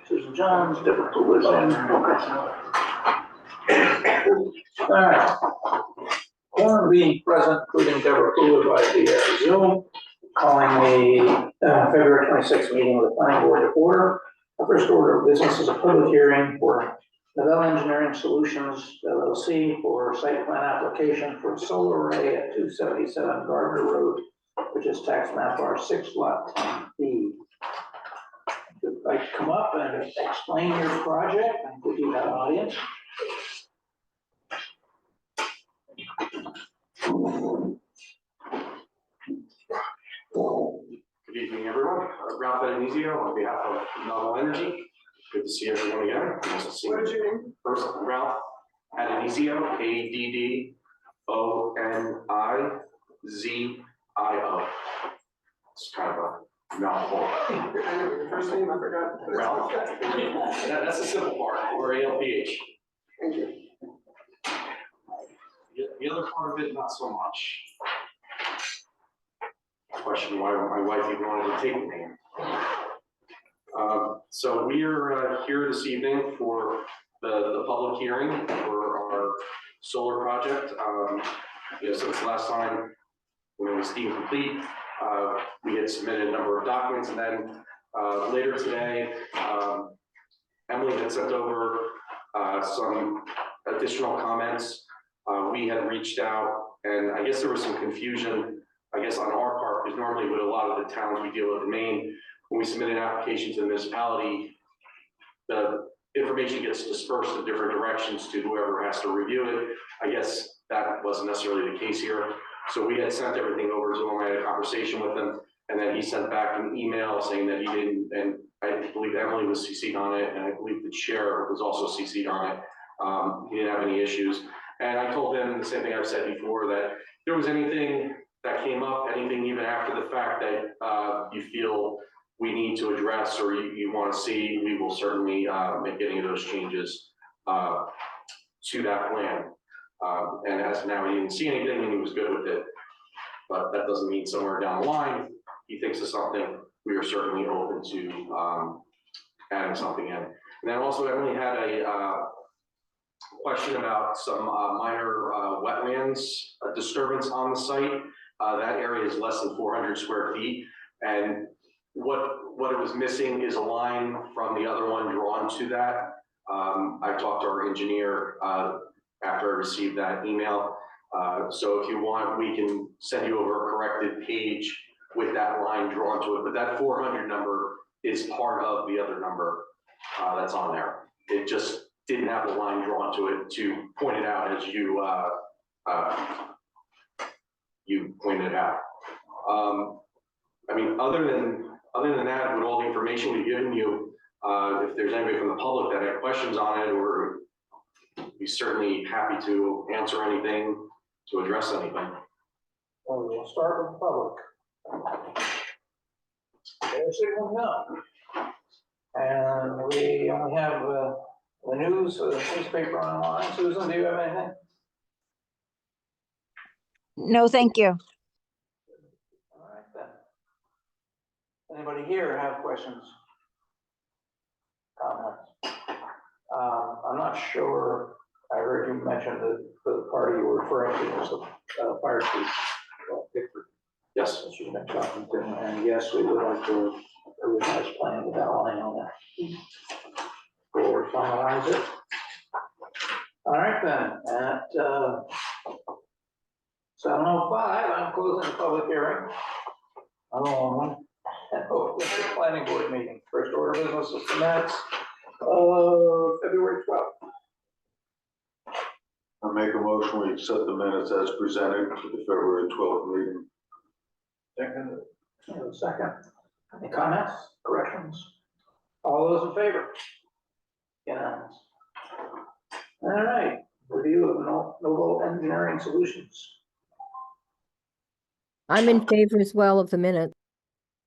Susan Johns, Deborah Coolidge, and all right. Quorum being present, including Deborah Coolidge via Zoom, calling the February 26th meeting of the planning board to order. The first order of business is a public hearing for Novell Engineering Solutions LLC for site plan application for a solar array at 277 Gardner Road, which is tax map R6 lot 10B. If you'd like to come up and explain your project, I think you have an audience. Good evening, everyone. Ralph Addonizio on behalf of Novel Energy. Good to see everyone again. Nice to see you. What is your name? First, Ralph Addonizio, Addonizio. It's kind of a mouthful. Your first name, I forgot. Ralph. That's the simple part, R-A-L-P-H. Thank you. The other part of it, not so much. Question why my wife even wanted to take the name. So we are here this evening for the public hearing for our solar project. Since last time when it was deemed complete, we had submitted a number of documents, and then later today, Emily had sent over some additional comments. We had reached out, and I guess there was some confusion, I guess on our part, because normally with a lot of the towns we deal with in Maine, when we submit an application to the municipality, the information gets dispersed in different directions to whoever has to review it. I guess that wasn't necessarily the case here. So we had sent everything over to him. I had a conversation with him, and then he sent back an email saying that he didn't, and I believe Emily was CC'd on it, and I believe the chair was also CC'd on it. He didn't have any issues. And I told him the same thing I've said before, that if there was anything that came up, anything even after the fact that you feel we need to address or you want to see, we will certainly make any of those changes to that plan. And as of now, he didn't see anything and he was good with it. But that doesn't mean somewhere down the line, he thinks of something, we are certainly open to adding something in. And then also Emily had a question about some minor wetlands disturbance on the site. That area is less than 400 square feet. And what it was missing is a line from the other one drawn to that. I talked to our engineer after I received that email. So if you want, we can send you over a corrected page with that line drawn to it. But that 400 number is part of the other number that's on there. It just didn't have the line drawn to it to point it out as you you pointed out. I mean, other than that, with all the information we've given you, if there's anybody from the public that had questions on it, or we're certainly happy to answer anything, to address anything. Well, we'll start with the public. There's everyone now. And we only have the news, the newspaper online. Susan, do you have anything? No, thank you. All right then. Anybody here have questions? Comments? I'm not sure. I heard you mention that the party you were referring to was the fire chief, Pickford. Yes. That you've been talking to, and yes, we would like to revise plan with that line on that. Or finalize it. All right then, at 7:05, I'm closing the public hearing. This is planning board meeting. First order of business is the minutes of February 12th. I make a motion, we accept the minutes as presented to the February 12th meeting. Second. Any comments, corrections? All those in favor? Unanimous. All right, review of Novel Engineering Solutions. I'm in favor as well of the minute.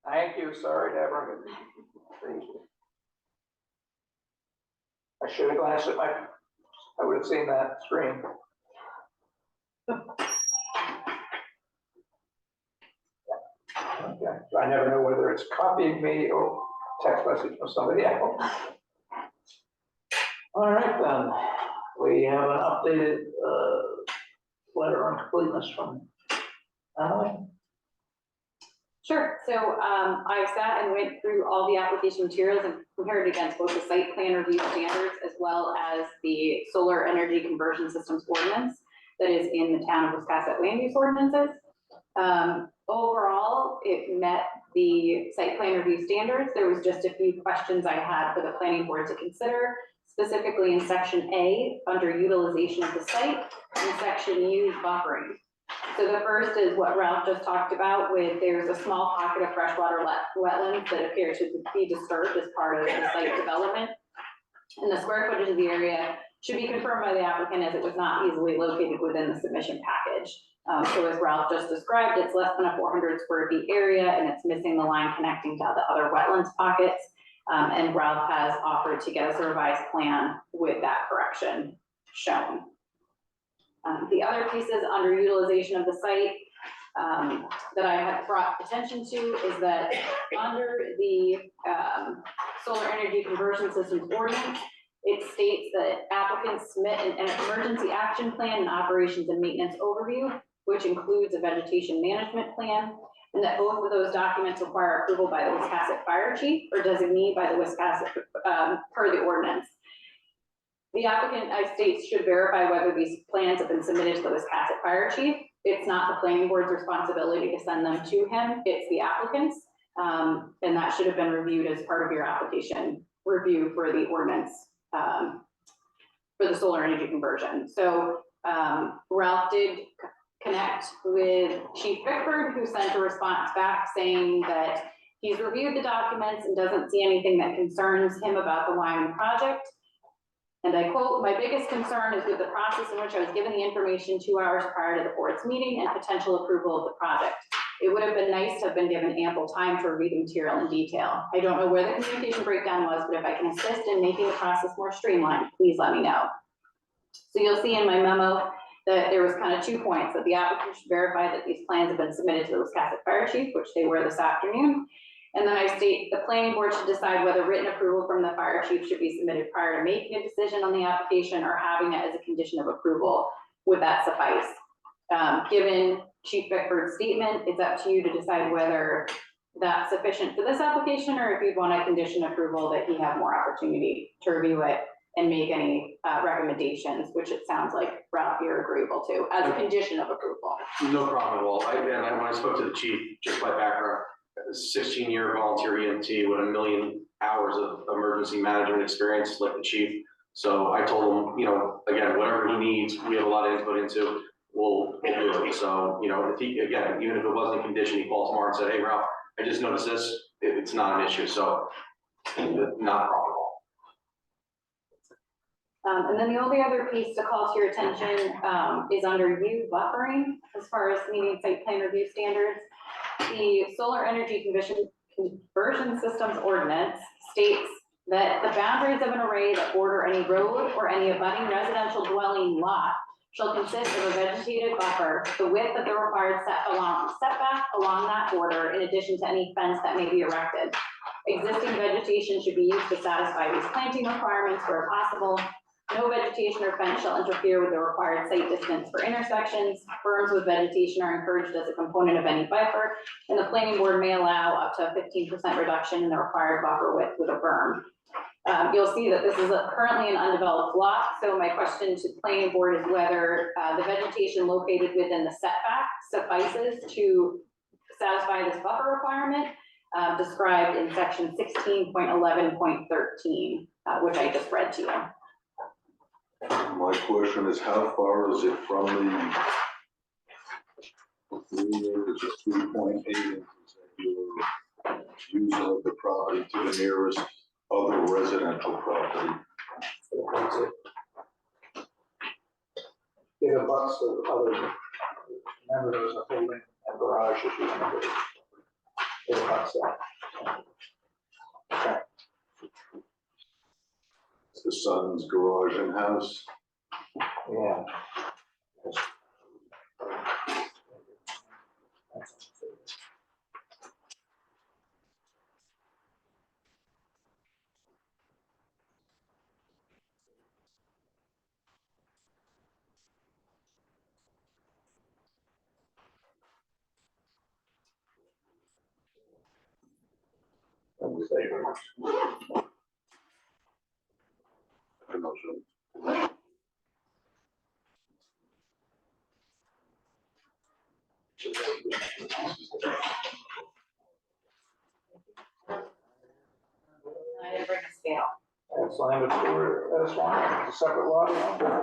Thank you, sorry, Deborah. Thank you. I should have glanced at I would have seen that screen. Okay, so I never know whether it's copying me or text message from somebody else. All right, then, we have an updated, letter on completeness from Emily. Sure, so I sat and went through all the application materials and compared it against both the site plan review standards as well as the solar energy conversion systems ordinance that is in the town of Wiscasset land use ordinances. Overall, it met the site plan review standards. There was just a few questions I had for the planning board to consider, specifically in section A, under utilization of the site, and section U, buffering. So the first is what Ralph just talked about with there's a small pocket of freshwater wetlands that appear to be disturbed as part of the site development. And the square footage of the area should be confirmed by the applicant as it was not easily located within the submission package. So as Ralph just described, it's less than a 400 square feet area and it's missing the line connecting to the other wetlands pockets. And Ralph has offered to get us a revised plan with that correction shown. The other pieces under utilization of the site that I had brought attention to is that under the solar energy conversion systems ordinance, it states that applicants submit an emergency action plan and operations and maintenance overview, which includes a vegetation management plan, and that both of those documents require approval by the Wiscasset Fire Chief or designee by the Wiscasset per the ordinance. The applicant, I state, should verify whether these plans have been submitted to the Wiscasset Fire Chief. It's not the planning board's responsibility to send them to him, it's the applicant's, and that should have been reviewed as part of your application review for the ordinance for the solar energy conversion. So Ralph did connect with Chief Bickford, who sent a response back saying that he's reviewed the documents and doesn't see anything that concerns him about the Wyman project. And I quote, "My biggest concern is with the process in which I was given the information 2 hours prior to the board's meeting and potential approval of the project. It would have been nice to have been given ample time to review the material in detail. I don't know where the communication breakdown was, but if I can assist in making the process more streamlined, please let me know." So you'll see in my memo that there was kind of 2 points, that the applicant should verify that these plans have been submitted to the Wiscasset Fire Chief, which they were this afternoon. And then I state the planning board should decide whether written approval from the fire chief should be submitted prior to making a decision on the application or having it as a condition of approval. Would that suffice? Given Chief Bickford's statement, it's up to you to decide whether that's sufficient for this application or if you'd want a condition approval that he have more opportunity to review it and make any recommendations, which it sounds like, Ralph, you're agreeable to, as a condition of approval. No problem at all. When I spoke to the chief, just by background, 16-year volunteer EMT with 1 million hours of emergency management experience, like the chief. So I told him, again, whatever he needs, we have a lot of input into, we'll do it. So, if he, again, even if it wasn't a condition, he called tomorrow and said, "Hey, Ralph, I just noticed this," it's not an issue. So not a problem at all. And then the only other piece to call to your attention is under U, buffering, as far as meeting site plan review standards. The solar energy conversion systems ordinance states that the boundaries of an array that border any road or any abutting residential dwelling lot shall consist of a vegetated buffer, the width of the required setback along that border, in addition to any fence that may be erected. Existing vegetation should be used to satisfy these planting requirements where possible. No vegetation or fence shall interfere with the required site distance for intersections. Berms with vegetation are encouraged as a component of any buffer, and the planning board may allow up to a 15% reduction in the required buffer width with a berm. You'll see that this is currently an undeveloped lot, so my question to the planning board is whether the vegetation located within the setback suffices to satisfy this buffer requirement described in section 16.11.13, which I just read to you. My question is, how far is it from the 3.8 inches that you're using of the property to the nearest other residential property? It abuts the other, remember there was a building and garage if you remember. It abuts that. Okay. It's the son's garage and house. Yeah. the statement. I didn't bring a scale. That's language for this one, it's a separate lot, yeah.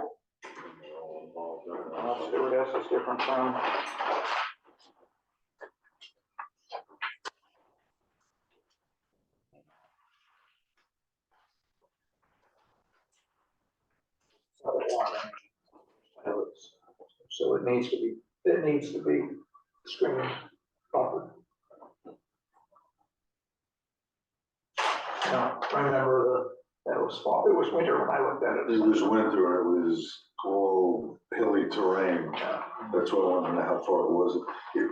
Stewardess is different from. So it needs to be screened properly. Now, I remember that was fall, it was winter when I looked at it. It was winter, it was all hilly terrain. That's why I wanted to know how far it was.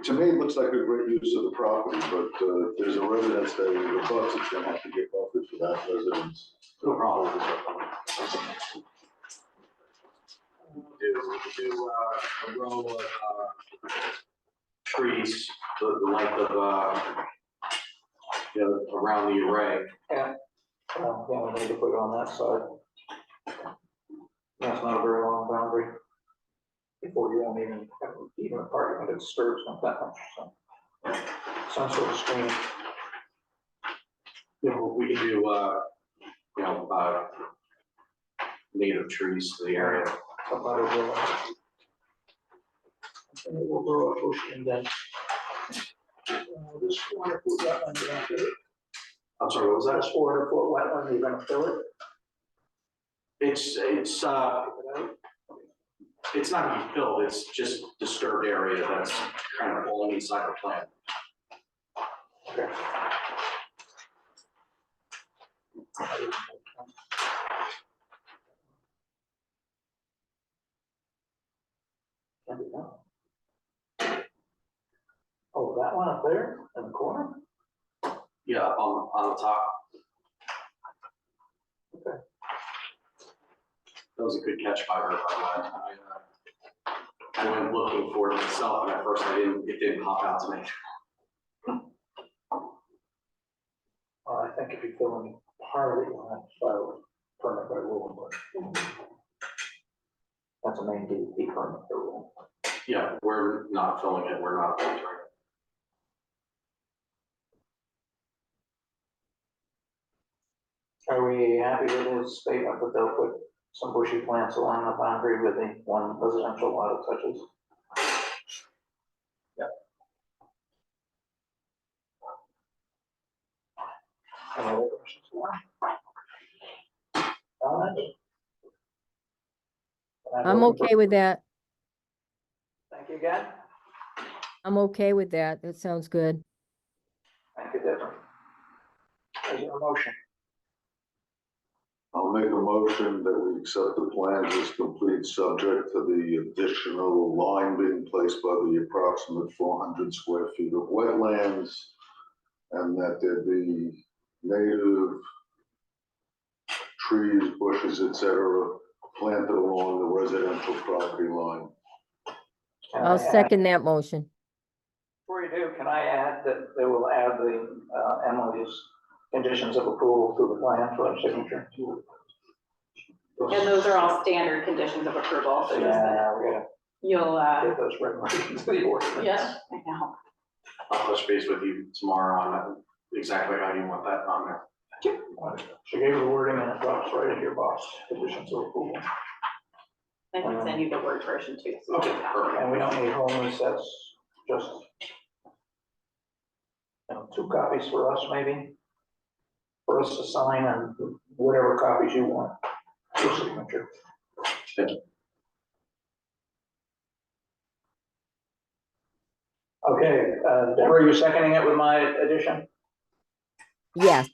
To me, it looks like a great use of the property, but if there's a residence that the bucks, it's gonna have to get buffered for that residence. No problem. We could do a row of trees, the length of, around the array. Yeah, we need to put it on that side. That's not a very long boundary. Before you won't even a park when it disturbs not that much, so. Some sort of screen. We can do, native trees to the area. Somebody will. And it will grow up bush and then. This 400-foot wetland, you're gonna fill it. I'm sorry, what was that? This 400-foot wetland, you're gonna fill it. It's not gonna be filled, it's just disturbed area that's kind of falling inside the plant. Okay. Can be done. Oh, that one up there in the corner? Yeah, on the top. Okay. That was a good catch by her, by the way. I went looking for it myself, and at first it didn't pop out to me. I think if you fill in part of it, you'll have to file a permit by rule, but that's a main DEP permit by rule. Yeah, we're not filling it, we're not altering it. Are we happy with his statement that they'll put some bushy plants along the boundary with the one residential lot it touches? Yep. Any other questions for him? Comments? Can I I'm vote for- okay with that. Thank you again. I'm okay with that. That sounds good. Thank you, Deborah. Is there a motion? I'll make a motion that we accept the plans as complete, subject to the additional line being placed by the approximate 400 square feet of wetlands, and that there be native trees, bushes, etc., planted along the residential property line. Can I I'll add- second that motion. Before you do, can I add that they will add the Emily's conditions of approval to the plan for our signature? And those are all standard conditions of approval, so just that Yeah, we gotta you'll, get those written into the ordinance. yes, I know. I'll touch base with you tomorrow on exactly how you want that on there. She gave you the wording and it drops right into your box, conditions of approval. I can send you the Word version too. so you Okay, can have it. perfect. And we don't need home resets, just two copies for us maybe, for us to sign and whatever copies you want for signature. Thank you. Okay, Deborah, are you seconding it with my addition? Yes,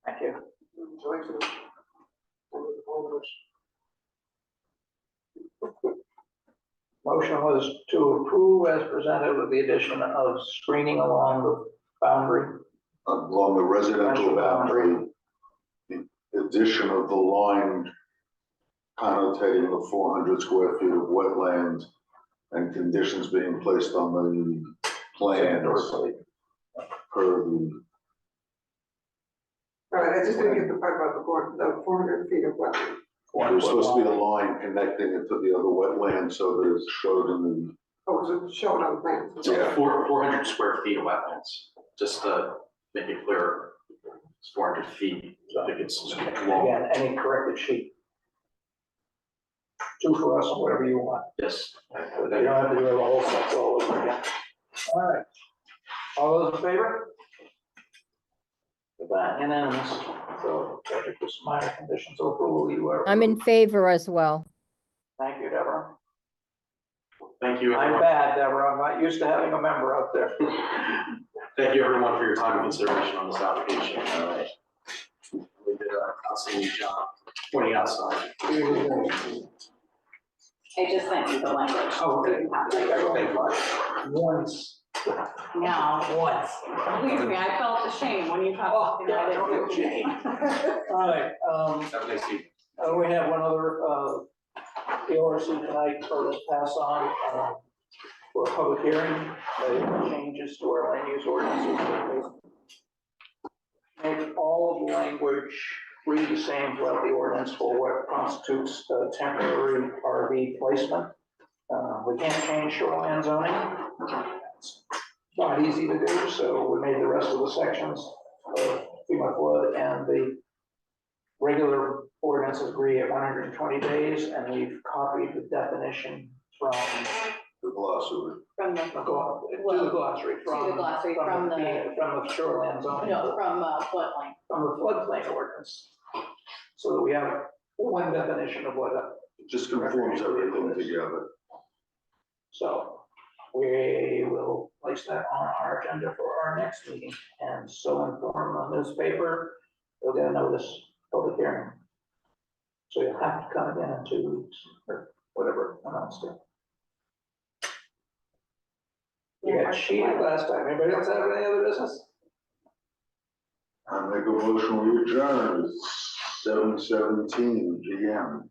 Thank you. Motion was to approve as presented with the addition of screening along the boundary. Along the residential boundary, the addition of the line connotating the 400 square feet of wetland and conditions being placed on the plans per the All right, I just didn't get the part about the 400 feet of wetland. There's supposed to be a line connecting it to the other wetland so that it's showed in Oh, so it's shown on the plans. So Yeah. 400 square feet of wetlands, just to make it clear, it's 400 feet, I think it's long, Again, any corrected sheet. Two for us, or whatever you want. yes. You don't have to do the whole stuff all over again. All right. All those in favor? With that, unanimous. So, subject to some minor conditions of approval, you are. I'm in favor as well. Thank you, Deborah. Thank you, I'm everyone. bad, Deborah. I'm not used to having a member out there. Thank you, everyone, for your time and consideration on this application. We did an outstanding job pointing out signs. I just sent you the language. Oh, okay. Now, Once. Once. believe me, I felt the shame when you caught something I don't didn't. feel shame. All right, Have a nice evening. we have one other, PORC tonight for this pass on, for a public hearing, changes to our land use ordinances. Make all of the language read the same throughout the ordinance for what constitutes a temporary RV placement. We can't change shoreline zoning. It's not easy to do, so we made the rest of the sections of FEMA flood and the regular ordinances agree at 120 days, and we've copied the definition from the glossary. From the, to the glossary, from the shoreline zoning. no, from floodplain. From the floodplain ordinance, so that we have one definition of what a. It just conforms everything together. So we will place that on our agenda for our next meeting, and so inform the newspaper, they'll get a notice, public hearing. So you'll have to come again in 2 weeks, or whatever announced it. We got cheated last time, anybody else have any other business? I make a motion, we adjourn, it's 7:17 PM.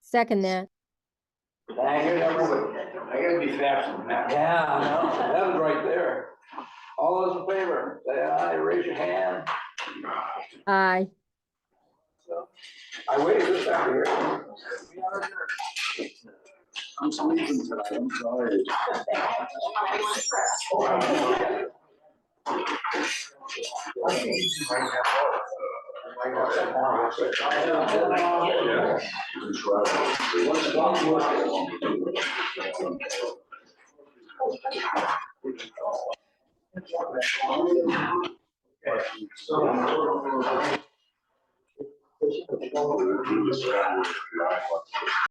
Second that. Thank you, everyone. I gotta be faster than that. Yeah, no, that was right there. All those in favor, say aye, raise your hand. Aye. So, I waited this time here. I'm sleeping tonight, I'm tired. So.